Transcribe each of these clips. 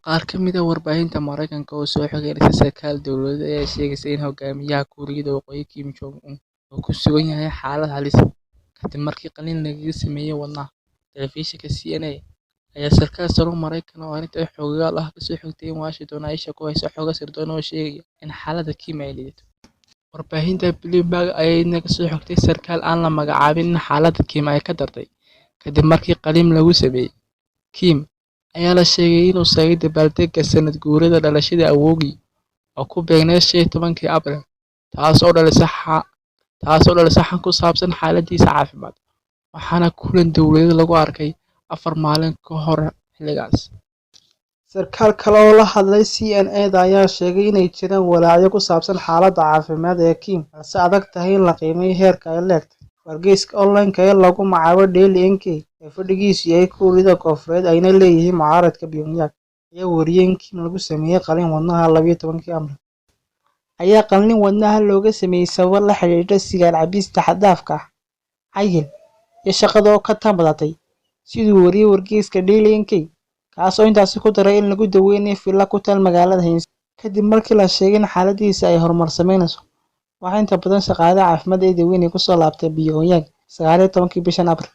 Qaar ka mid ah warbaahinta Mareykanka oo soo xigeenaysa sarkaal dowladeed ayaa sheegaysa in hogaamiyaha Kuuriyada Waqooyi Kim Jong Un uu ku sugan yahay xaalad halis ah kadib markii qalliin lagaga sameeyay wadnaha. Telefishinka CNN ayaa sarkaal sare oo Mareykan ah oo arrintan xoogagaal ah ka soo xigtay in Washington ay isha ku hayso xogo sirdoon oo sheegaya in xaaladda Kim ay liidato. Warbaahinta Bloomberg ayaa iyaduna ka soo xigtay sarkaal aan la magacaabin in xaaladda Kim ay ka dartay kadib markii qalliin lagu sameeyay. Kim ayaa la sheegay inuu seegay dabaaldegga sanad guurada dhalashada awowgii oo ku beegneyd 15 Abriil, taas oo dhalisay xan ku saabsan xaaladdiisa caafimaad, waxaana kulan dowladeed lagu arkay 4 maalin ka hor xilligaas. Sarkaal kale oo la hadlay CNN-da ayaa sheegay inay jiraan walaacyo ku saabsan xaaladda caafimaad ee Kim, balse adag tahay in la qiimeeyo heerka ay leegtahay. Wargeyska online-ka ee lagu magacaabo Daily NK ee fadhigiisu yahay Kuuriyada Koonfureed ayna leeyihiin mucaaradka Pyongyang ayaa wariyay in Kim lagu sameeyay qalliin wadnaha 12 Abriil. Ayaa qalliin wadnaha looga sameeyay sabab la xiriirta sigaar cabista xad dhaafka ah, cayil, iyo shaqada oo ka tabadatay, siduu wariyay wargeyska Daily NK, kaas oo intaasi ku daray in lagu daweynayo villa ku taal magaalada Helsinki kadib markii la sheegay in xaaladdiisa ay horumar sameynayso. Waxaa inta badan shaqaalaha caafimaad ee daweynaya ku soo laabtay Pyongyang 19 bishan Abriil.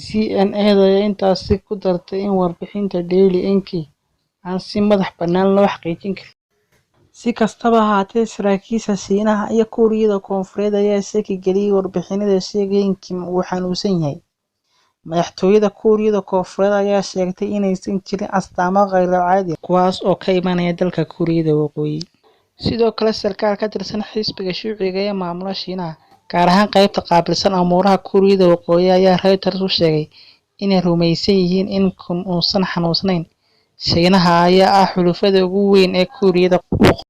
CNN-da ayaa intaasi ku dartay in warbixinta Daily NK aan si madax bannaan loo xaqiijin karin. Si kastaba ha ahaatee, saraakiisha Shiinaha iyo Kuuriyada Koonfureed ayaa shaki geliyay warbixinada sheegaya in Kim uu xanuunsan yahay. Madaxtooyada Kuuriyada Koonfureed ayaa sheegtay inaysan jirin astaamo kheyr-caadi ah kuwaas oo ka imanaya dalka Kuuriyada Waqooyi. Sidoo kale, sarkaal ka tirsan xisbiga Shuuciga ee maamula Shiinaha, gaar ahaan qaybta qaabilsan amuuraha Kuuriyada Waqooyi, ayaa Reuters u sheegay inay rumaysan yihiin in Kim uusan xanuunsanayn. Shiinaha ayaa ah xulafada ugu weyn ee Kuuriyada Waqooyi.